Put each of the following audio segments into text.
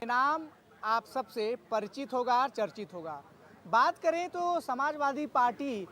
नाम आप सबसे परिचित होगा, चर्चित होगा। बात करें तो समाजवादी पार्टी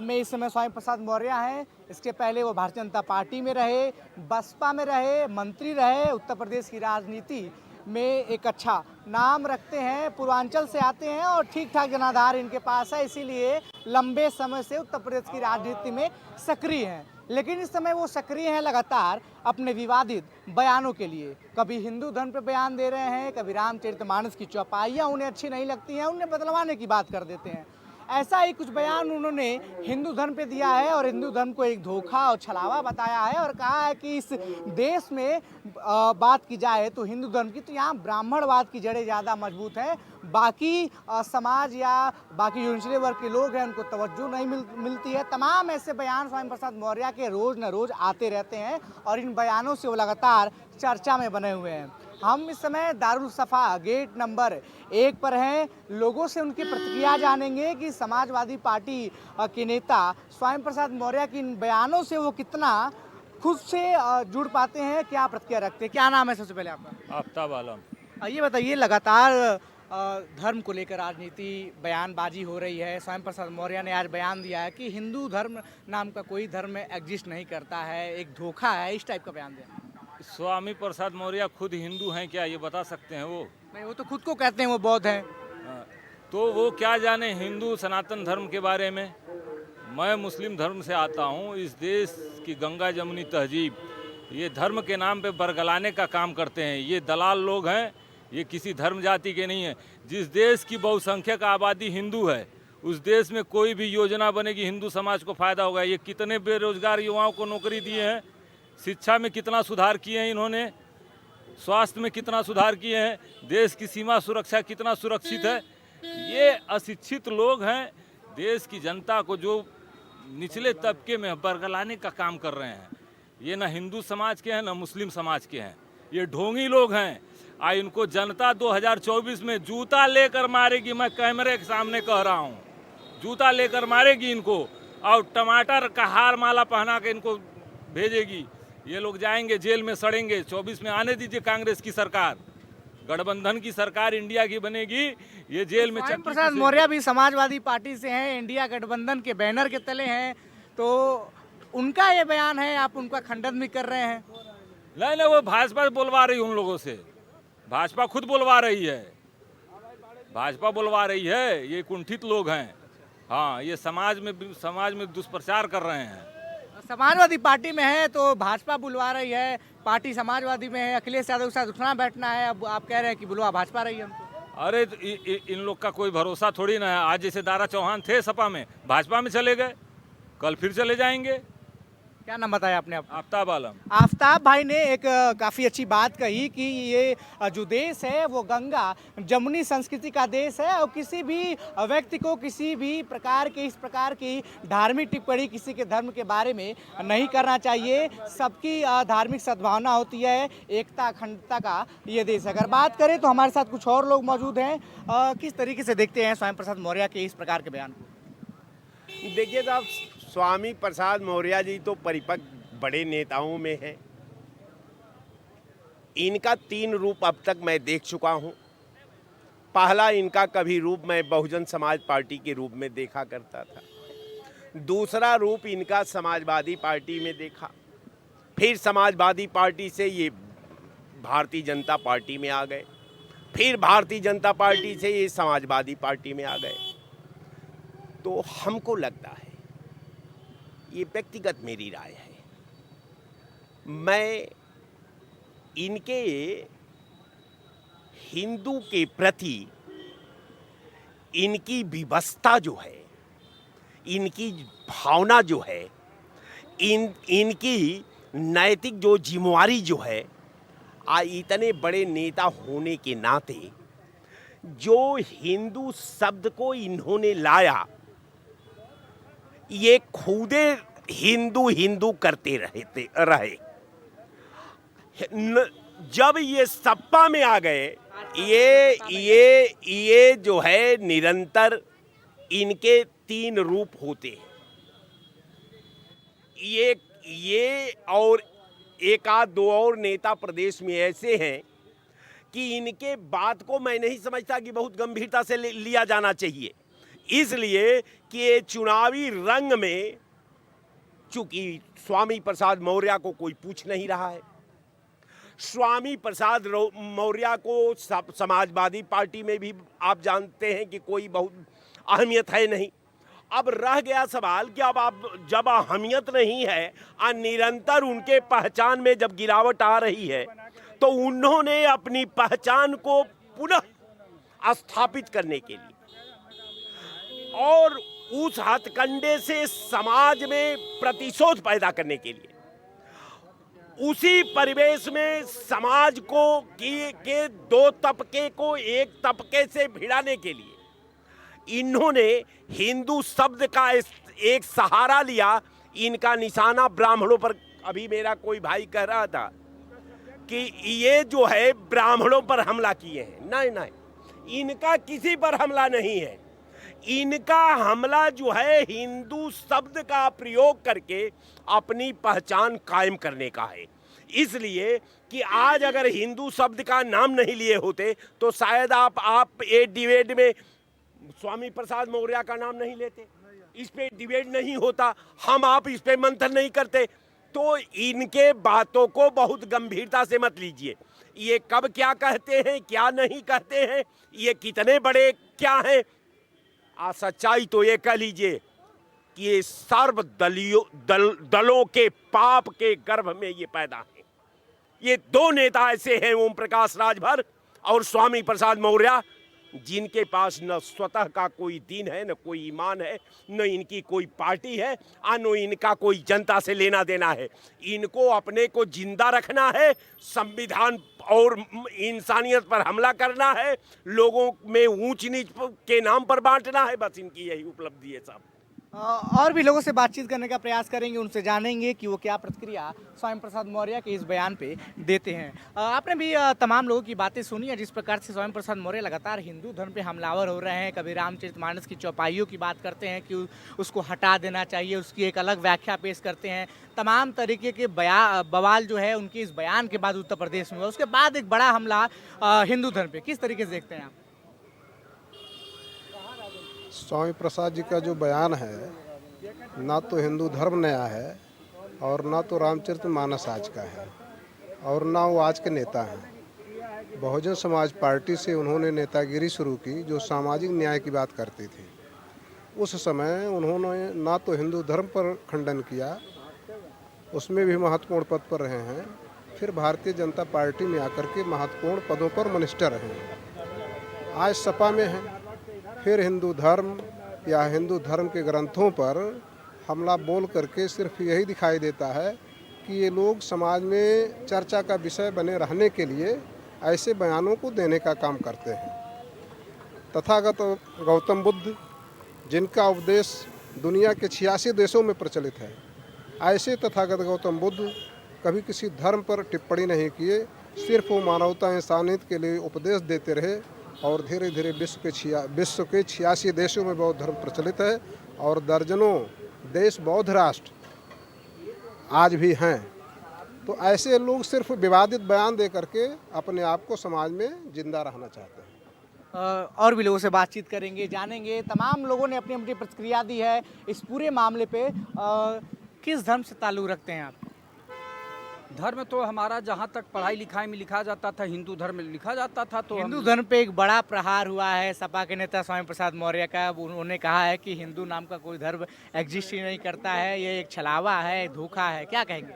में इस समय स्वामी प्रसाद मौर्य हैं। इसके पहले वो भारतीय जनता पार्टी में रहे, बसपा में रहे, मंत्री रहे, उत्तर प्रदेश की राजनीति में एक अच्छा नाम रखते हैं। पूर्वांचल से आते हैं और ठीक ठाक जनाधार इनके पास है, इसीलिए लंबे समय से उत्तर प्रदेश की राजनीति में सक्रिय हैं। लेकिन इस समय वो सक्रिय हैं लगातार अपने विवादित बयानों के लिए। कभी हिंदू धर्म पर बयान दे रहे हैं, कभी रामचरितमानस की चौपाइयाँ उन्हें अच्छी नहीं लगती हैं, उन्हें बदलवाने की बात कर देते हैं। ऐसा ही कुछ बयान उन्होंने हिंदू धर्म पे दिया है और हिंदू धर्म को एक धोखा और छलावा बताया है और कहा है कि इस देश में बात की जाए तो हिंदू धर्म की, तो यहाँ ब्राह्मणवाद की जड़ें ज़्यादा मजबूत हैं। बाकी समाज या बाकी यूनिचले वर्ग के लोग हैं उनको तवज्जो नहीं मिलती है। तमाम ऐसे बयान स्वामी प्रसाद मौर्य के रोज़ न रोज़ आते रहते हैं और इन बयानों से वो लगातार चर्चा में बने हुए हैं। हम इस समय दारुल सफ़ा गेट नंबर 1 पर हैं। लोगों से उनकी प्रतिक्रिया जानेंगे कि समाजवादी पार्टी के नेता स्वामी प्रसाद मौर्य के इन बयानों से वो कितना खुद से जुड़ पाते हैं, क्या प्रतिक्रिया रखते हैं। क्या नाम है सबसे पहले आपका? आफ्ताब आलम। ये बताइए, लगातार धर्म को लेकर राजनीति बयानबाजी हो रही है। स्वामी प्रसाद मौर्य ने आज बयान दिया है कि हिंदू धर्म नाम का कोई धर्म एग्जिस्ट नहीं करता है, एक धोखा है, इस टाइप का बयान दिया। स्वामी प्रसाद मौर्य खुद हिंदू हैं क्या, ये बता सकते हैं वो? नहीं, वो तो खुद को कहते हैं वो बौद्ध हैं। हाँ, तो वो क्या जाने हिंदू सनातन धर्म के बारे में। मैं मुस्लिम धर्म से आता हूँ। इस देश की गंगा जमुनी तहजीब ये धर्म के नाम पे बरगलाने का काम करते हैं। ये दलाल लोग हैं, ये किसी धर्म जाति के नहीं हैं। जिस देश की बहुसंख्यक आबादी हिंदू है उस देश में कोई भी योजना बनेगी हिंदू समाज को फ़ायदा होगा। ये कितने बेरोजगार युवाओं को नौकरी दिए हैं, शिक्षा में कितना सुधार किए हैं इन्होंने, स्वास्थ्य में कितना सुधार किए हैं, देश की सीमा सुरक्षा कितना सुरक्षित है। ये अशिक्षित लोग हैं, देश की जनता को जो निचले तबके में बरगलाने का काम कर रहे हैं। ये ना हिंदू समाज के हैं ना मुस्लिम समाज के हैं, ये ढोंगी लोग हैं। इनको जनता 2024 में जूता लेकर मारेगी। मैं कैमरे के सामने कह रहा हूँ, जूता लेकर मारेगी इनको और टमाटर का हार माला पहना के इनको भेजेगी। ये लोग जाएंगे जेल में सड़ेंगे। 24 में आने दीजिए कांग्रेस की सरकार, गठबंधन की सरकार इंडिया की बनेगी। ये जेल में स्वामी प्रसाद मौर्य भी समाजवादी पार्टी से हैं, इंडिया गठबंधन के बैनर के तले हैं, तो उनका ये बयान है, आप उनका खंडन भी कर रहे हैं। नहीं, वो भाजपा बोलवा रही है उन लोगों से। भाजपा खुद बोलवा रही है, भाजपा बोलवा रही है। ये कुंठित लोग हैं। हाँ, ये समाज में दुष्प्रचार कर रहे हैं। समाजवादी पार्टी में है तो भाजपा बुलवा रही है, पार्टी समाजवादी में है, अखिलेश यादव के साथ उठना बैठना है, अब आप कह रहे हैं कि बुलवा भाजपा रही है हमको। अरे तो इन लोग का कोई भरोसा थोड़ी ना है। आज जैसे दारा चौहान थे सपा में, भाजपा में चले गए, कल फिर चले जाएंगे। क्या नाम बताया आपने? आफ्ताब आलम। आफ्ताब भाई ने एक काफ़ी अच्छी बात कही कि ये जो देश है वो गंगा जमुनी संस्कृति का देश है और किसी भी व्यक्ति को किसी भी प्रकार की इस प्रकार की धार्मिक टिप्पणी किसी के धर्म के बारे में नहीं करना चाहिए। सबकी धार्मिक सद्भावना होती है, एकता अखंडता का ये देश। अगर बात करें तो हमारे साथ कुछ और लोग मौजूद हैं। किस तरीके से देखते हैं स्वामी प्रसाद मौर्य के इस प्रकार के बयान को? देखिए साहब, स्वामी प्रसाद मौर्य जी तो परिपक्व बड़े नेताओं में हैं। इनका 3 रूप अब तक मैं देख चुका हूं। पहला इनका कभी रूप मैं बहुजन समाज पार्टी के रूप में देखा करता था। दूसरा रूप इनका समाजवादी पार्टी में देखा, फिर समाजवादी पार्टी से ये भारतीय जनता पार्टी में आ गए, फिर भारतीय जनता पार्टी से ये समाजवादी पार्टी में आ गए। तो हमको लगता है, ये व्यक्तिगत मेरी राय है, मैं इनके हिंदू के प्रति इनकी विवशता जो है, इनकी भावना जो है, इनकी नैतिक जो जिम्मेवारी जो है, इतने बड़े नेता होने के नाते जो हिंदू शब्द को इन्होंने लाया, ये खुदे हिंदू हिंदू करते रहे। जब ये सपा में आ गए, ये जो है निरंतर इनके 3 रूप होते हैं। ये और एक आध 2 और नेता प्रदेश में ऐसे हैं कि इनके बात को मैं नहीं समझता कि बहुत गंभीरता से लिया जाना चाहिए, इसलिए कि ये चुनावी रंग में चूंकि स्वामी प्रसाद मौर्य को कोई पूछ नहीं रहा है, स्वामी प्रसाद मौर्य को समाजवादी पार्टी में भी आप जानते हैं कि कोई बहुत अहमियत है नहीं। अब रह गया सवाल कि अब आप जब अहमियत नहीं है और निरंतर उनके पहचान में जब गिरावट आ रही है, तो उन्होंने अपनी पहचान को पुनः स्थापित करने के लिए और उस हथकंडे से समाज में प्रतिशोध पैदा करने के लिए, उसी परिवेश में समाज को के दो तबके को एक तबके से भिड़ाने के लिए इन्होंने हिंदू शब्द का एक सहारा लिया। इनका निशाना ब्राह्मणों पर, अभी मेरा कोई भाई कह रहा था कि ये जो है ब्राह्मणों पर हमला किए हैं, नहीं नहीं, इनका किसी पर हमला नहीं है। इनका हमला जो है हिंदू शब्द का प्रयोग करके अपनी पहचान कायम करने का है। इसलिए कि आज अगर हिंदू शब्द का नाम नहीं लिए होते तो शायद आप ये डिबेट में स्वामी प्रसाद मौर्य का नाम नहीं लेते, इस पे डिबेट नहीं होता, हम आप इस पे मंथन नहीं करते। तो इनके बातों को बहुत गंभीरता से मत लीजिए। ये कब क्या कहते हैं, क्या नहीं कहते हैं, ये कितने बड़े क्या हैं, सच्चाई तो ये कह लीजिए कि ये दलों के पाप के गर्भ में ये पैदा है। ये दो नेता ऐसे हैं, ओम प्रकाश राजभर और स्वामी प्रसाद मौर्य, जिनके पास न स्वतः का कोई दीन है, न कोई ईमान है, न इनकी कोई पार्टी है, न इनका कोई जनता से लेना देना है। इनको अपने को जिंदा रखना है, संविधान और इंसानियत पर हमला करना है, लोगों में ऊंच नीच के नाम पर बांटना है, बस इनकी यही उपलब्धि है साहब। और भी लोगों से बातचीत करने का प्रयास करेंगे, उनसे जानेंगे कि वो क्या प्रतिक्रिया स्वामी प्रसाद मौर्य के इस बयान पे देते हैं। आपने भी तमाम लोगों की बातें सुनी है, जिस प्रकार से स्वामी प्रसाद मौर्य लगातार हिंदू धर्म पे हमलावर हो रहे हैं। कभी रामचरितमानस की चौपाइयों की बात करते हैं कि उसको हटा देना चाहिए, उसकी एक अलग व्याख्या पेश करते हैं। तमाम तरीके के बवाल जो है उनके इस बयान के बाद उत्तर प्रदेश में हुआ। उसके बाद एक बड़ा हमला हिंदू धर्म पे, किस तरीके से देखते हैं आप? स्वामी प्रसाद जी का जो बयान है, ना तो हिंदू धर्म नया है और ना तो रामचरितमानस आज का है और ना वो आज के नेता हैं। बहुजन समाज पार्टी से उन्होंने नेतागिरी शुरू की जो सामाजिक न्याय की बात करती थी। उस समय उन्होंने ना तो हिंदू धर्म पर खंडन किया, उसमें भी महत्वपूर्ण पद पर रहे हैं, फिर भारतीय जनता पार्टी में आकर के महत्वपूर्ण पदों पर मिनिस्टर रहे हैं, आज सपा में हैं। फिर हिंदू धर्म या हिंदू धर्म के ग्रंथों पर हमला बोल करके सिर्फ यही दिखाई देता है कि ये लोग समाज में चर्चा का विषय बने रहने के लिए ऐसे बयानों को देने का काम करते हैं। तथागत गौतम बुद्ध, जिनका उपदेश दुनिया के 86 देशों में प्रचलित है, ऐसे तथागत गौतम बुद्ध कभी किसी धर्म पर टिप्पणी नहीं किए, सिर्फ वो मानवता इंसानियत के लिए उपदेश देते रहे और धीरे धीरे विश्व के 86 देशों में बौद्ध धर्म प्रचलित है और दर्जनों देश बौद्ध राष्ट्र आज भी हैं। तो ऐसे लोग सिर्फ विवादित बयान दे करके अपने आप को समाज में जिंदा रहना चाहते हैं। और भी लोगों से बातचीत करेंगे, जानेंगे। तमाम लोगों ने अपनी अपनी प्रतिक्रिया दी है इस पूरे मामले पे। किस धर्म से ताल्लुक़ रखते हैं आप? धर्म तो हमारा जहाँ तक पढ़ाई लिखाई में लिखा जाता था हिंदू धर्म में लिखा जाता था। तो हिंदू धर्म पे एक बड़ा प्रहार हुआ है सपा के नेता स्वामी प्रसाद मौर्य का। उन्होंने कहा है कि हिंदू नाम का कोई धर्म एग्जिस्ट ही नहीं करता है, ये एक छलावा है, धोखा है। क्या कहेंगे?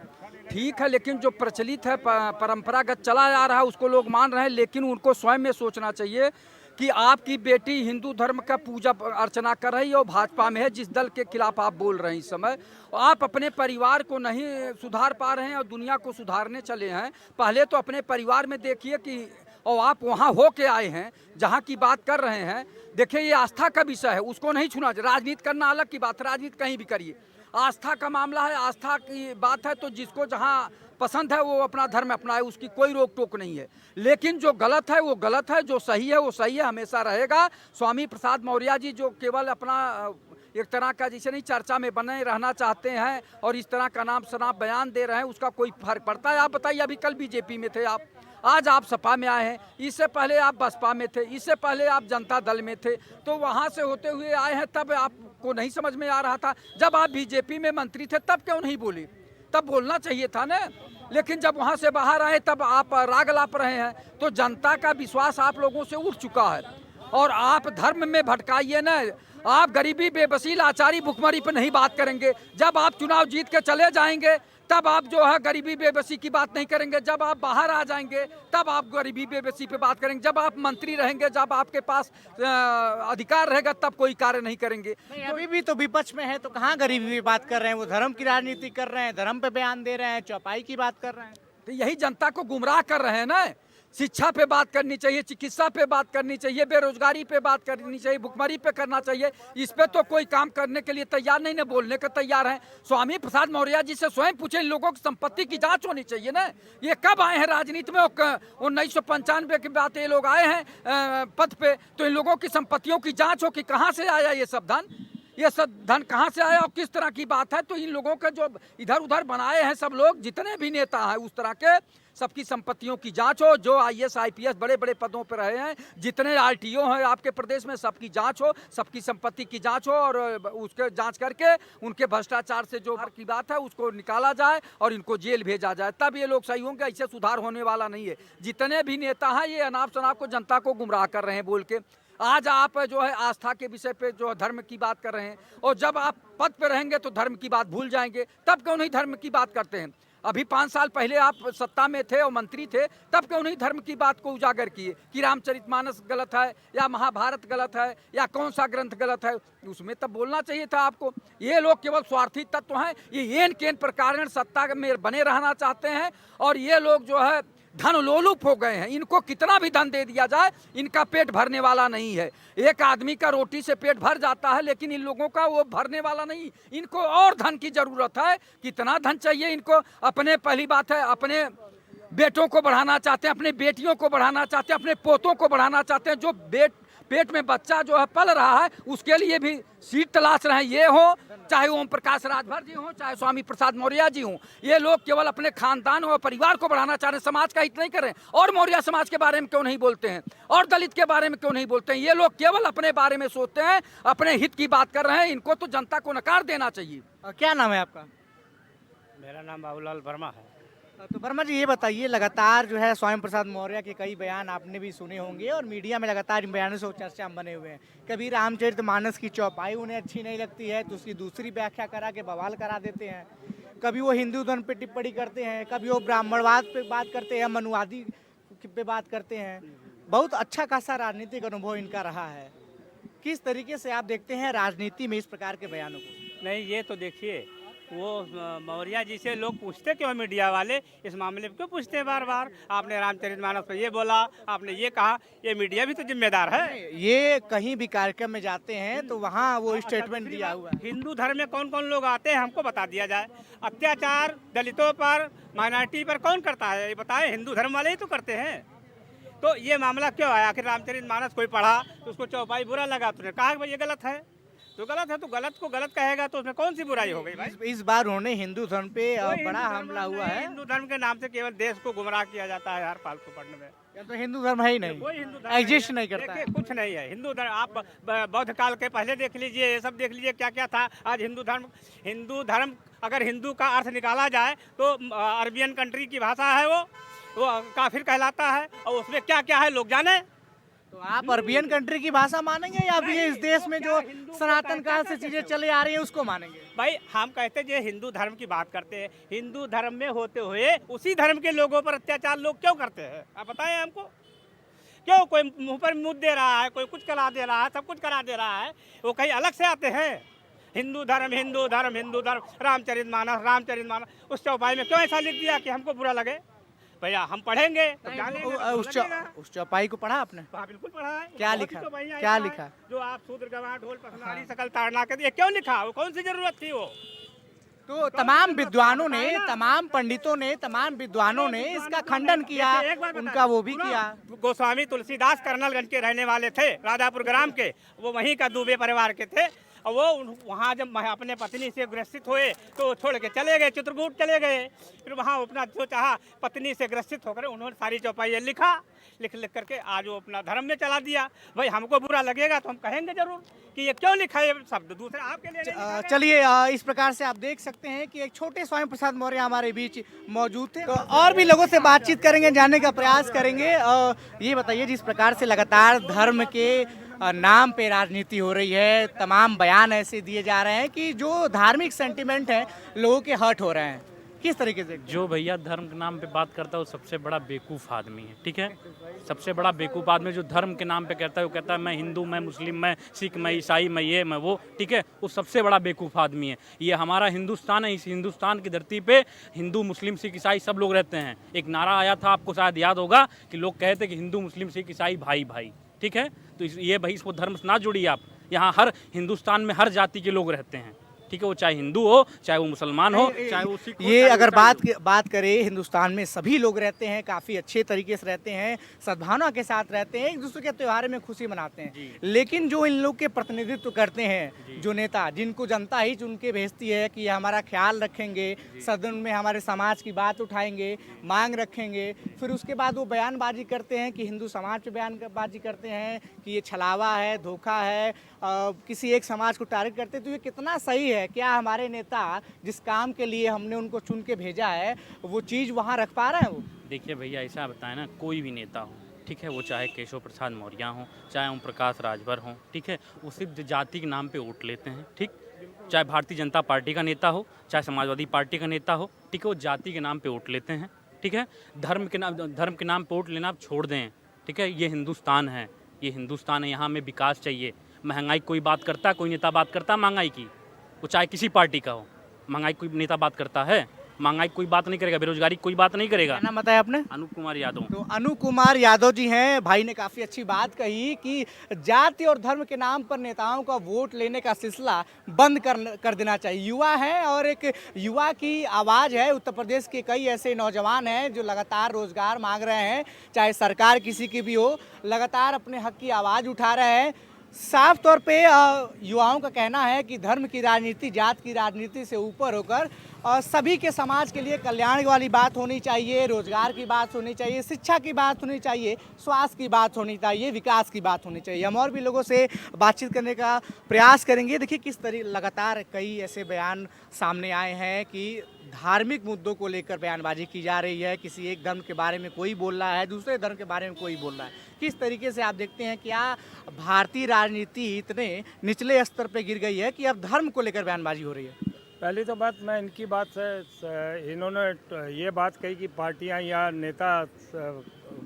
ठीक है, लेकिन जो प्रचलित है, परंपरागत चला आ रहा है, उसको लोग मान रहे हैं, लेकिन उनको स्वयं में सोचना चाहिए कि आपकी बेटी हिंदू धर्म का पूजा अर्चना कर रही है और भाजपा में है, जिस दल के खिलाफ आप बोल रहे हैं इस समय, आप अपने परिवार को नहीं सुधार पा रहे हैं और दुनिया को सुधारने चले हैं। पहले तो अपने परिवार में देखिए कि, और आप वहाँ हो के आए हैं जहाँ की बात कर रहे हैं। देखिए, ये आस्था का विषय है, उसको नहीं छूना। राजनीति करना अलग की बात है, राजनीति कहीं भी करिए, आस्था का मामला है, आस्था की बात है, तो जिसको जहाँ पसंद है वो अपना धर्म अपनाए, उसकी कोई रोक टोक नहीं है। लेकिन जो गलत है वो गलत है, जो सही है वो सही है, हमेशा रहेगा। स्वामी प्रसाद मौर्य जी जो केवल अपना एक तरह का जैसे नहीं चर्चा में बने रहना चाहते हैं और इस तरह का नाम शनाप बयान दे रहे हैं, उसका कोई फर्क पड़ता है? आप बताइए, अभी कल बीजेपी में थे आप, आज आप सपा में आए हैं, इससे पहले आप बसपा में थे, इससे पहले आप जनता दल में थे, तो वहाँ से होते हुए आए हैं, तब आपको नहीं समझ में आ रहा था? जब आप बीजेपी में मंत्री थे तब क्यों नहीं बोली? तब बोलना चाहिए था ना। लेकिन जब वहाँ से बाहर आए तब आप राग लाप रहे हैं, तो जनता का विश्वास आप लोगों से उठ चुका है। और आप धर्म में भटकाइए ना, आप गरीबी, बेबसी, लाचारी, भुखमरी पर नहीं बात करेंगे। जब आप चुनाव जीत के चले जाएंगे तब आप जो है गरीबी बेबसी की बात नहीं करेंगे। जब आप बाहर आ जाएंगे तब आप गरीबी बेबसी पे बात करेंगे। जब आप मंत्री रहेंगे, जब आपके पास अधिकार रहेगा, तब कोई कार्य नहीं करेंगे। नहीं, अभी भी तो विपक्ष में है, तो कहाँ गरीबी की बात कर रहे हैं? वो धर्म की राजनीति कर रहे हैं, धर्म पे बयान दे रहे हैं, चौपाई की बात कर रहे हैं। तो यही जनता को गुमराह कर रहे हैं ना। शिक्षा पे बात करनी चाहिए, चिकित्सा पे बात करनी चाहिए, बेरोजगारी पे बात करनी चाहिए, भुखमरी पे करना चाहिए। इस पे तो कोई काम करने के लिए तैयार नहीं, ना बोलने का तैयार है। स्वामी प्रसाद मौर्य जी से स्वयं पूछे, इन लोगों की संपत्ति की जांच होनी चाहिए ना। ये कब आए हैं राजनीति में? 1995 के बाद ये लोग आए हैं पद पे, तो इन लोगों की संपत्तियों की जांच हो कि कहाँ से आया ये सब धन, ये सब धन कहाँ से आया और किस तरह की बात है। तो इन लोगों के जो इधर उधर बनाए हैं सब लोग, जितने भी नेता हैं उस तरह के, सबकी संपत्तियों की जांच हो। जो IAS IPS बड़े बड़े पदों पर रहे हैं, जितने RTO हैं आपके प्रदेश में, सबकी जांच हो, सबकी संपत्ति की जांच हो, और उसके जांच करके उनके भ्रष्टाचार से जो की बात है उसको निकाला जाए और इनको जेल भेजा जाए, तब ये लोग सही होंगे। ऐसे सुधार होने वाला नहीं है। जितने भी नेता हैं ये अनाप शनाप को जनता को गुमराह कर रहे हैं बोल के। आज आप जो है आस्था के विषय पे जो धर्म की बात कर रहे हैं, और जब आप पद पे रहेंगे तो धर्म की बात भूल जाएंगे। तब क्यों नहीं धर्म की बात करते हैं? अभी 5 साल पहले आप सत्ता में थे और मंत्री थे, तब क्यों नहीं धर्म की बात को उजागर किए कि रामचरितमानस गलत है या महाभारत गलत है या कौन सा ग्रंथ गलत है? उसमें तब बोलना चाहिए था आपको। ये लोग केवल स्वार्थी तत्व हैं, ये एन केन प्रकार सत्ता में बने रहना चाहते हैं, और ये लोग जो है धन लोलुप हो गए हैं। इनको कितना भी धन दे दिया जाए, इनका पेट भरने वाला नहीं है। एक आदमी का रोटी से पेट भर जाता है, लेकिन इन लोगों का वो भरने वाला नहीं। इनको और धन की जरूरत है। कितना धन चाहिए इनको? अपने, पहली बात है, अपने बेटों को बढ़ाना चाहते हैं, अपने बेटियों को बढ़ाना चाहते हैं, अपने पोतों को बढ़ाना चाहते हैं। जो पेट में बच्चा जो है पल रहा है, उसके लिए भी सीट तलाश रहे हैं। ये हो चाहे ओम प्रकाश राजभर जी हो, चाहे स्वामी प्रसाद मौर्य जी हो, ये लोग केवल अपने खानदान और परिवार को बढ़ाना चाह रहे हैं, समाज का हित नहीं कर रहे हैं। और मौर्य समाज के बारे में क्यों नहीं बोलते हैं? और दलित के बारे में क्यों नहीं बोलते हैं? ये लोग केवल अपने बारे में सोचते हैं, अपने हित की बात कर रहे हैं। इनको तो जनता को नकार देना चाहिए। क्या नाम है आपका? मेरा नाम बाबूलाल वर्मा है। तो वर्मा जी, ये बताइए, लगातार जो है स्वामी प्रसाद मौर्य के कई बयान आपने भी सुने होंगे और मीडिया में लगातार इन बयानों से चर्चा में बने हुए हैं। कभी रामचरितमानस की चौपाई उन्हें अच्छी नहीं लगती है तो उसकी दूसरी व्याख्या करा के बवाल करा देते हैं। कभी वो हिंदू धर्म पे टिप्पणी करते हैं, कभी वो ब्राह्मणवाद पे बात करते हैं, मनुवादी पे बात करते हैं। बहुत अच्छा खासा राजनीतिक अनुभव इनका रहा है। किस तरीके से आप देखते हैं राजनीति में इस प्रकार के बयानों को? नहीं, ये तो देखिए, वो मौर्य जी से लोग पूछते क्यों, मीडिया वाले इस मामले में क्यों पूछते हैं बार बार? आपने रामचरितमानस पर ये बोला, आपने ये कहा, ये मीडिया भी तो जिम्मेदार है। ये कहीं भी कार्यक्रम में जाते हैं तो वहाँ वो स्टेटमेंट दिया हुआ है। हिंदू धर्म में कौन कौन लोग आते हैं हमको बता दिया जाए। अत्याचार दलितों पर, माइनॉरिटी पर कौन करता है ये बताएं? हिंदू धर्म वाले ही तो करते हैं। तो ये मामला क्यों आया? आखिर रामचरितमानस कोई पढ़ा तो उसको चौपाई बुरा लगा, तुमने कहा कि भाई ये गलत है, तो गलत है, तो गलत को गलत कहेगा तो उसमें कौन सी बुराई हो गई भाई? इस बार उन्होंने हिंदू धर्म पे बड़ा हमला हुआ है। हिंदू धर्म के नाम से केवल देश को गुमराह किया जाता है हर फालतू पढ़ने में। या तो हिंदू धर्म है ही नहीं, कोई हिंदू धर्म एग्जिस्ट नहीं करता है। देखिए, कुछ नहीं है हिंदू धर्म। आप बौद्ध काल के पहले देख लीजिए, ये सब देख लीजिए क्या क्या था। आज हिंदू धर्म अगर हिंदू का अर्थ निकाला जाए तो अरबियन कंट्री की भाषा है, वो काफिर कहलाता है, और उसमें क्या क्या है लोग जाने। तो आप अरबियन कंट्री की भाषा मानेंगे या फिर इस देश में जो सनातन काल से चीजें चले आ रही हैं उसको मानेंगे? भाई हम कहते हैं हिंदू धर्म की बात करते हैं, हिंदू धर्म में होते हुए उसी धर्म के लोगों पर अत्याचार लोग क्यों करते हैं? आप बताएं हमको। क्यों? कोई मुंह पर मुद्द दे रहा है, कोई कुछ करा दे रहा है, सब कुछ करा दे रहा है, वो कहीं अलग से आते हैं। हिंदू धर्म हिंदू धर्म हिंदू धर्म, रामचरितमानस उस चौपाई में क्यों ऐसा लिख दिया कि हमको बुरा लगे? भैया हम पढ़ेंगे तो उस चौपाई को पढ़ा आपने? हाँ बिल्कुल पढ़ा है। क्या लिखा? क्या लिखा? जो आप शूद्र गवाह ढोल पसनारी सकल ताड़ना के दिए, क्यों लिखा? वो कौन सी जरूरत थी वो? तो तमाम विद्वानों ने, तमाम पंडितों ने, तमाम विद्वानों ने इसका खंडन किया, उनका वो भी किया। गोस्वामी तुलसीदास कर्नलगंज के रहने वाले थे, राजापुर ग्राम के, वो वहीं का दुबे परिवार के थे। और वो वहाँ जब अपने पत्नी से ग्रसित हुए तो छोड़ के चले गए, चित्रकूट चले गए। फिर वहाँ अपना जो चाहा पत्नी से ग्रसित होकर उन्होंने सारी चौपाइयाँ लिख करके आज वो अपना धर्म में चला दिया। भाई हमको बुरा लगेगा तो हम कहेंगे जरूर कि ये क्यों लिखा है शब्द, दूसरे आपके लिए नहीं लिखा है। चलिए इस प्रकार से आप देख सकते हैं कि एक छोटे स्वामी प्रसाद मौर्य हमारे बीच मौजूद थे। तो और भी लोगों से बातचीत करेंगे, जानने का प्रयास करेंगे। ये बताइए, जिस प्रकार से लगातार धर्म के नाम पे राजनीति हो रही है, तमाम बयान ऐसे दिए जा रहे हैं कि जो धार्मिक सेंटिमेंट है लोगों के हर्ट हो रहे हैं, किस तरीके से? जो भैया धर्म के नाम पे बात करता है वो सबसे बड़ा बेवकूफ़ आदमी है, ठीक है। सबसे बड़ा बेवकूफ़ आदमी जो धर्म के नाम पे कहता है, वो कहता है मैं हिंदू, मैं मुस्लिम, मैं सिख, मैं ईसाई, मैं ये, मैं वो, ठीक है। वो सबसे बड़ा बेवकूफ़ आदमी है। ये हमारा हिंदुस्तान है, इस हिंदुस्तान की धरती पे हिंदू, मुस्लिम, सिख, ईसाई सब लोग रहते हैं। एक नारा आया था, आपको शायद याद होगा, कि लोग कहते कि हिंदू, मुस्लिम, सिख, ईसाई भाई भाई, ठीक है। तो ये भाई इसको धर्म से ना जोड़िए आप। यहाँ हर हिंदुस्तान में हर जाति के लोग रहते हैं, ठीक है। वो चाहे हिंदू हो, चाहे वो मुसलमान हो, चाहे वो सिख हो, ये अगर बात करें, हिंदुस्तान में सभी लोग रहते हैं, काफ़ी अच्छे तरीके से रहते हैं, सद्भावना के साथ रहते हैं, एक दूसरे के त्योहार में खुशी मनाते हैं। लेकिन जो इन लोग के प्रतिनिधित्व करते हैं, जो नेता, जिनको जनता ही चुन के भेजती है कि ये हमारा ख्याल रखेंगे, सदन में हमारे समाज की बात उठाएंगे, मांग रखेंगे, फिर उसके बाद वो बयानबाजी करते हैं कि हिंदू समाज पे बयानबाजी करते हैं कि ये छलावा है, धोखा है, किसी एक समाज को टारगेट करते हैं। तो ये कितना सही है? क्या हमारे नेता जिस काम के लिए हमने उनको चुन के भेजा है वो चीज़ वहाँ रख पा रहे हैं? वो देखिए भैया, ऐसा बताएं ना, कोई भी नेता हो, ठीक है, वो चाहे केशव प्रसाद मौर्य हो, चाहे ओम प्रकाश राजभर हो, ठीक है, वो सिर्फ जाति के नाम पे वोट लेते हैं, ठीक। चाहे भारतीय जनता पार्टी का नेता हो, चाहे समाजवादी पार्टी का नेता हो, ठीक है, वो जाति के नाम पे वोट लेते हैं, ठीक है। धर्म के नाम पे वोट लेना आप छोड़ दें, ठीक है। ये हिंदुस्तान है, ये हिंदुस्तान है, यहाँ हमें विकास चाहिए। महंगाई कोई बात करता, कोई नेता बात करता महंगाई की, वो चाहे किसी पार्टी का हो। महंगाई कोई नेता बात करता है? महंगाई कोई बात नहीं करेगा, बेरोजगारी कोई बात नहीं करेगा। क्या नाम बताया आपने? अनूप कुमार यादव। तो अनूप कुमार यादव जी हैं। भाई ने काफ़ी अच्छी बात कही कि जाति और धर्म के नाम पर नेताओं का वोट लेने का सिलसिला बंद कर देना चाहिए। युवा है और एक युवा की आवाज़ है। उत्तर प्रदेश के कई ऐसे नौजवान हैं जो लगातार रोजगार मांग रहे हैं, चाहे सरकार किसी की भी हो, लगातार अपने हक की आवाज़ उठा रहे हैं। साफ तौर पे युवाओं का कहना है कि धर्म की राजनीति, जात की राजनीति से ऊपर होकर सभी के समाज के लिए कल्याण वाली बात होनी चाहिए, रोजगार की बात होनी चाहिए, शिक्षा की बात होनी चाहिए, स्वास्थ्य की बात होनी चाहिए, विकास की बात होनी चाहिए। हम और भी लोगों से बातचीत करने का प्रयास करेंगे। देखिए किस तरीके लगातार कई ऐसे बयान सामने आए हैं कि धार्मिक मुद्दों को लेकर बयानबाजी की जा रही है। किसी एक धर्म के बारे में कोई बोल रहा है, दूसरे धर्म के बारे में कोई बोल रहा है। किस तरीके से आप देखते हैं, क्या भारतीय राजनीति इतने निचले स्तर पर गिर गई है कि अब धर्म को लेकर बयानबाजी हो रही है? पहली तो बात, मैं इनकी बात से, इन्होंने ये बात कही कि पार्टियां या नेता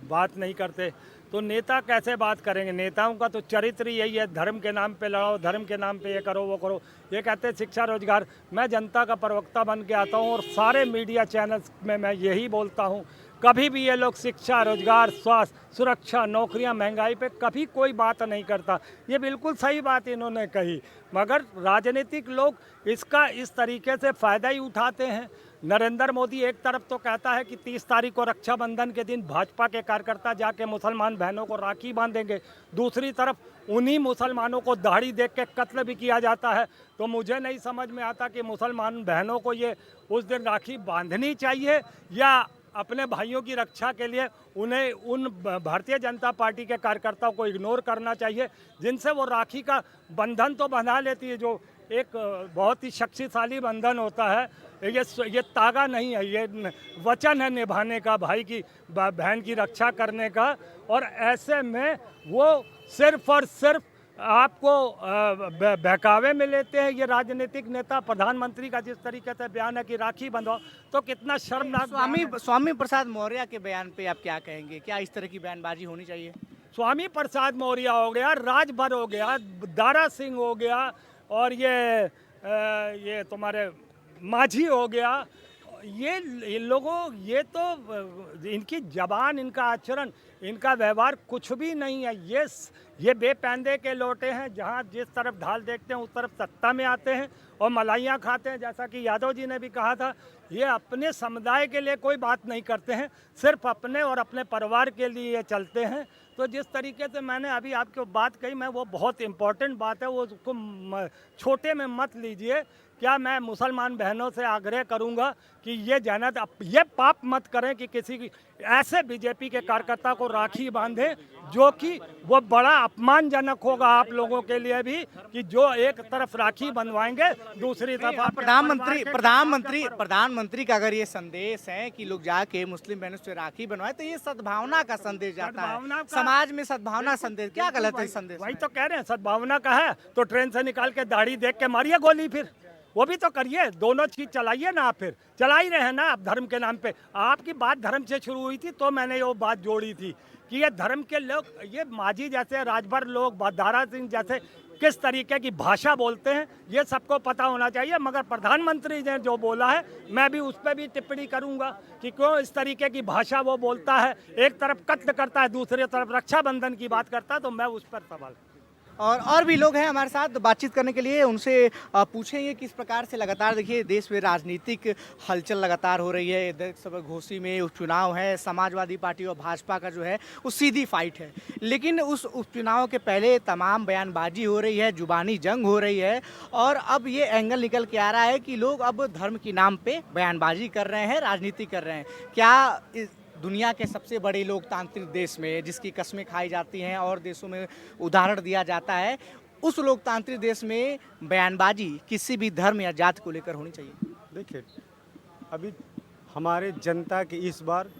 बात नहीं करते, तो नेता कैसे बात करेंगे? नेताओं का तो चरित्र यही है, धर्म के नाम पे लड़ाओ, धर्म के नाम पे ये करो वो करो। ये कहते हैं शिक्षा रोजगार। मैं जनता का प्रवक्ता बन के आता हूँ और सारे मीडिया चैनल्स में मैं यही बोलता हूँ, कभी भी ये लोग शिक्षा, रोजगार, स्वास्थ्य, सुरक्षा, नौकरियां, महंगाई पे कभी कोई बात नहीं करता। ये बिल्कुल सही बात इन्होंने कही, मगर राजनीतिक लोग इसका इस तरीके से फ़ायदा ही उठाते हैं। नरेंद्र मोदी एक तरफ तो कहता है कि 30 तारीख को रक्षाबंधन के दिन भाजपा के कार्यकर्ता जाके मुसलमान बहनों को राखी बांधेंगे, दूसरी तरफ उन्हीं मुसलमानों को दाढ़ी देख के कत्ल भी किया जाता है। तो मुझे नहीं समझ में आता कि मुसलमान बहनों को ये उस दिन राखी बांधनी चाहिए या अपने भाइयों की रक्षा के लिए उन्हें उन भारतीय जनता पार्टी के कार्यकर्ताओं को इग्नोर करना चाहिए, जिनसे वो राखी का बंधन तो बंधा लेती है, जो एक बहुत ही शक्तिशाली बंधन होता है। ये तागा नहीं है, ये वचन है निभाने का, भाई की बहन की रक्षा करने का। और ऐसे में वो सिर्फ और सिर्फ आपको बहकावे में लेते हैं ये राजनीतिक नेता। प्रधानमंत्री का जिस तरीके से बयान है कि राखी बंधो, तो कितना शर्मनाक। स्वामी प्रसाद मौर्य के बयान पे आप क्या कहेंगे? क्या इस तरह की बयानबाजी होनी चाहिए? स्वामी प्रसाद मौर्य हो गया, राजभर हो गया, दारा सिंह हो गया, और ये तुम्हारे माझी हो गया, ये लोगों, ये तो इनकी जबान, इनका आचरण, इनका व्यवहार कुछ भी नहीं है। ये बेपैंदे के लौटे हैं, जहाँ जिस तरफ ढाल देखते हैं उस तरफ सत्ता में आते हैं और मलाइयाँ खाते हैं। जैसा कि यादव जी ने भी कहा था, ये अपने समुदाय के लिए कोई बात नहीं करते हैं, सिर्फ अपने और अपने परिवार के लिए चलते हैं। तो जिस तरीके से मैंने अभी आपको बात कही, मैं वो बहुत इम्पोर्टेंट बात है, वो उसको छोटे में मत लीजिए। क्या मैं मुसलमान बहनों से आग्रह करूंगा कि ये पाप मत करें कि किसी ऐसे बीजेपी के कार्यकर्ता को राखी बांधे, जो कि वो बड़ा अपमानजनक होगा आप लोगों के लिए भी, कि जो एक तरफ राखी बंधवाएंगे, दूसरी तरफ प्रधानमंत्री का अगर ये संदेश है कि लोग जाके मुस्लिम बहनों से राखी बनवाए, तो ये सद्भावना का संदेश जाता है, समाज में सद्भावना संदेश। क्या गलत है संदेश? वही तो कह रहे हैं, सद्भावना का है तो ट्रेन से निकाल के दाढ़ी देख के मारिए गोली, फिर वो भी तो करिए, दोनों चीज चलाइए ना। आप फिर चला ही रहे हैं ना आप धर्म के नाम पे। आपकी बात धर्म से शुरू हुई थी, तो मैंने वो बात जोड़ी थी कि ये धर्म के लोग, ये मांझी जैसे, राजभर लोग, दारा सिंह जैसे किस तरीके की भाषा बोलते हैं, ये सबको पता होना चाहिए। मगर प्रधानमंत्री ने जो बोला है, मैं भी उस पर भी टिप्पणी करूंगा कि क्यों इस तरीके की भाषा वो बोलता है। एक तरफ कत्ल करता है, दूसरी तरफ रक्षाबंधन की बात करता है, तो मैं उस पर सवाल। और भी लोग हैं हमारे साथ बातचीत करने के लिए, उनसे पूछेंगे किस प्रकार से लगातार, देखिए देश में राजनीतिक हलचल लगातार हो रही है। इधर सब घोसी में उपचुनाव है, समाजवादी पार्टी और भाजपा का जो है वो सीधी फाइट है, लेकिन उस उपचुनाव के पहले तमाम बयानबाजी हो रही है, जुबानी जंग हो रही है, और अब ये एंगल निकल के आ रहा है कि लोग अब धर्म के नाम पे बयानबाजी कर रहे हैं, राजनीति कर रहे हैं। क्या दुनिया के सबसे बड़े लोकतांत्रिक देश में, जिसकी कस्में खाई जाती हैं और देशों में उदाहरण दिया जाता है, उस लोकतांत्रिक देश में बयानबाजी किसी भी धर्म या जाति को लेकर होनी चाहिए? देखिए, अभी हमारे जनता की इस बार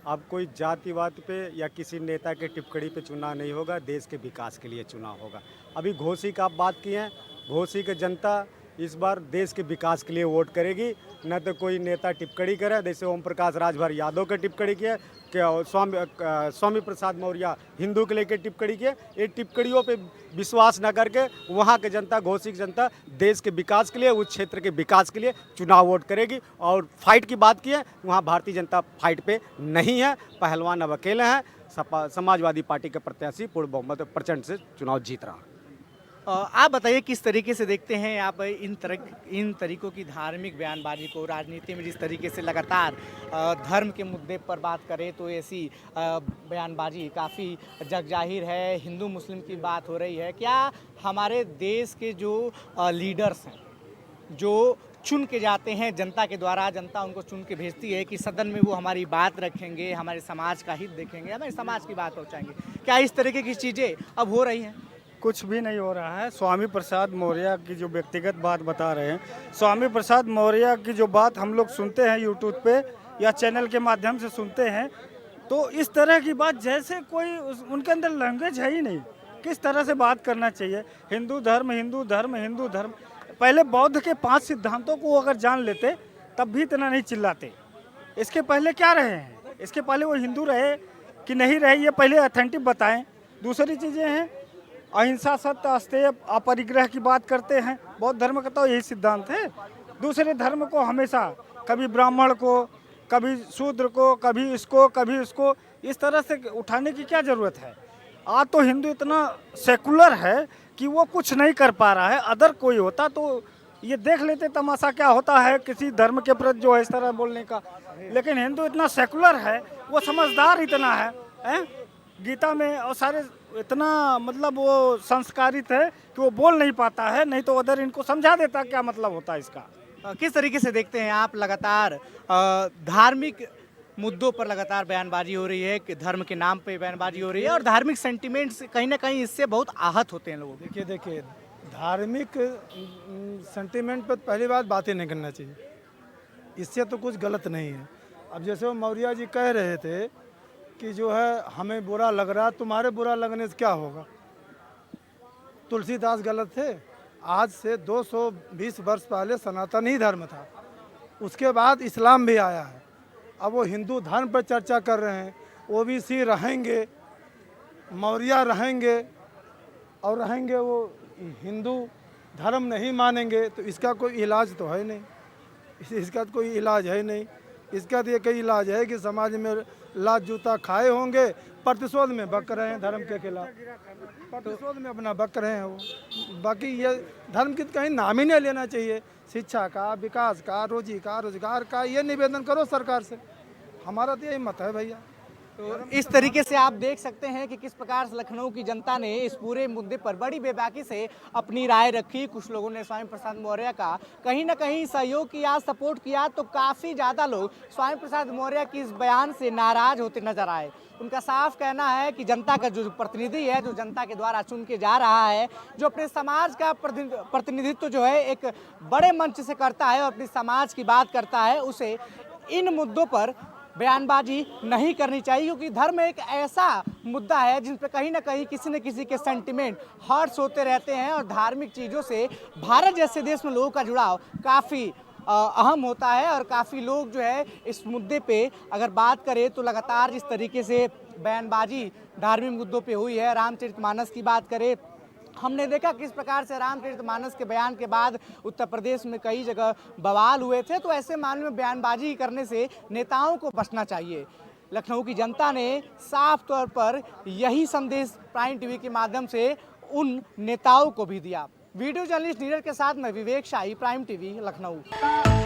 अब कोई जातिवाद पे या किसी नेता के टिप्पणी पे चुनाव नहीं होगा, देश के विकास के लिए चुनाव होगा। अभी घोसी का आप बात किए हैं, घोसी की जनता इस बार देश के विकास के लिए वोट करेगी, न तो कोई नेता टिप्पणी करे। जैसे ओम प्रकाश राजभर यादव का टिप्पणी किया, क्या स्वामी प्रसाद मौर्य हिंदू के लेकर टिप्पणी किए। ये टिप्पणियों पे विश्वास न करके वहाँ की जनता, घोसी की जनता देश के विकास के लिए, उस क्षेत्र के विकास के लिए चुनाव वोट करेगी। और फाइट की बात की है, वहाँ भारतीय जनता फाइट पे नहीं है, पहलवान अब अकेले हैं। समाजवादी पार्टी के प्रत्याशी पूर्ण बहुमत प्रचंड से चुनाव जीत रहा है। आप बताइए किस तरीके से देखते हैं आप इन तरीकों की धार्मिक बयानबाजी को? राजनीति में जिस तरीके से लगातार धर्म के मुद्दे पर बात करें तो ऐसी बयानबाजी काफ़ी जगजाहिर है, हिंदू मुस्लिम की बात हो रही है। क्या हमारे देश के जो लीडर्स हैं, जो चुन के जाते हैं जनता के द्वारा, जनता उनको चुन के भेजती है कि सदन में वो हमारी बात रखेंगे, हमारे समाज का हित देखेंगे, हमारे समाज की बात पहुँचाएंगे, क्या इस तरीके की चीज़ें अब हो रही हैं? कुछ भी नहीं हो रहा है। स्वामी प्रसाद मौर्य की जो व्यक्तिगत बात बता रहे हैं, स्वामी प्रसाद मौर्य की जो बात हम लोग सुनते हैं यूट्यूब पे या चैनल के माध्यम से सुनते हैं, तो इस तरह की बात जैसे कोई उनके अंदर लैंग्वेज है ही नहीं। किस तरह से बात करना चाहिए? हिंदू धर्म, हिंदू धर्म, हिंदू धर्म। पहले बौद्ध के 5 सिद्धांतों को अगर जान लेते तब भी इतना नहीं चिल्लाते। इसके पहले क्या रहे हैं? इसके पहले वो हिंदू रहे कि नहीं रहे, ये पहले ऑथेंटिक बताएं। दूसरी चीज़ें हैं, अहिंसा, सत्य, अस्तेय, अपरिग्रह की बात करते हैं। बौद्ध धर्म का तो यही सिद्धांत है। दूसरे धर्म को हमेशा कभी ब्राह्मण को, कभी शूद्र को, कभी इसको, कभी उसको, इस तरह से उठाने की क्या ज़रूरत है? आज तो हिंदू इतना सेकुलर है कि वो कुछ नहीं कर पा रहा है। अदर कोई होता तो ये देख लेते तमाशा क्या होता है किसी धर्म के प्रति जो है इस तरह बोलने का। लेकिन हिंदू इतना सेकुलर है, वो समझदार इतना है, गीता में और सारे इतना मतलब वो संस्कारित है कि वो बोल नहीं पाता है, नहीं तो अदर इनको समझा देता क्या मतलब होता है इसका। किस तरीके से देखते हैं आप लगातार धार्मिक मुद्दों पर लगातार बयानबाजी हो रही है, कि धर्म के नाम पे बयानबाजी हो रही है और धार्मिक सेंटिमेंट्स कहीं ना कहीं इससे बहुत आहत होते हैं लोग? देखिए धार्मिक सेंटिमेंट पर पहली बात ही नहीं करना चाहिए, इससे तो कुछ गलत नहीं है। अब जैसे वो मौर्य जी कह रहे थे कि जो है हमें बुरा लग रहा, तुम्हारे बुरा लगने से क्या होगा? तुलसीदास गलत थे? आज से 220 वर्ष पहले सनातन ही धर्म था, उसके बाद इस्लाम भी आया है। अब वो हिंदू धर्म पर चर्चा कर रहे हैं। ओबीसी रहेंगे, मौर्य रहेंगे और रहेंगे वो हिंदू धर्म नहीं मानेंगे, तो इसका कोई इलाज तो है नहीं। इसका तो कोई इलाज है नहीं। इसका तो एक ही इलाज है कि समाज में लात जूता खाए होंगे, प्रतिशोध में बक रहे हैं धर्म के खिलाफ, प्रतिशोध में अपना बक रहे हैं वो। बाकी ये धर्म की कहीं नाम ही नहीं लेना चाहिए। शिक्षा का, विकास का, रोजगार का ये निवेदन करो सरकार से। हमारा तो यही मत है भैया। तो इस तरीके से आप देख सकते हैं कि किस प्रकार से लखनऊ की जनता ने इस पूरे मुद्दे पर बड़ी बेबाकी से अपनी राय रखी। कुछ लोगों ने स्वामी प्रसाद मौर्य का कहीं ना कहीं सहयोग किया, सपोर्ट किया, तो काफ़ी ज़्यादा लोग स्वामी प्रसाद मौर्य की इस बयान से नाराज होते नजर आए। उनका साफ कहना है कि जनता का जो प्रतिनिधि है, जो जनता के द्वारा चुन के जा रहा है, जो अपने समाज का प्रतिनिधित्व जो है एक बड़े मंच से करता है और अपने समाज की बात करता है, उसे इन मुद्दों पर बयानबाजी नहीं करनी चाहिए, क्योंकि धर्म एक ऐसा मुद्दा है जिन पर कहीं ना कहीं किसी न किसी के सेंटिमेंट हर्ट्स होते रहते हैं और धार्मिक चीज़ों से भारत जैसे देश में लोगों का जुड़ाव काफ़ी अहम होता है। और काफ़ी लोग जो है इस मुद्दे पे अगर बात करें तो लगातार जिस तरीके से बयानबाजी धार्मिक मुद्दों पे हुई है, रामचरितमानस की बात करें, हमने देखा किस प्रकार से रामचरितमानस के बयान के बाद उत्तर प्रदेश में कई जगह बवाल हुए थे। तो ऐसे मामले में बयानबाजी करने से नेताओं को बचना चाहिए। लखनऊ की जनता ने साफ तौर पर यही संदेश प्राइम टीवी के माध्यम से उन नेताओं को भी दिया। वीडियो जर्नलिस्ट नीरज के साथ मैं विवेक शाही, प्राइम टीवी, लखनऊ।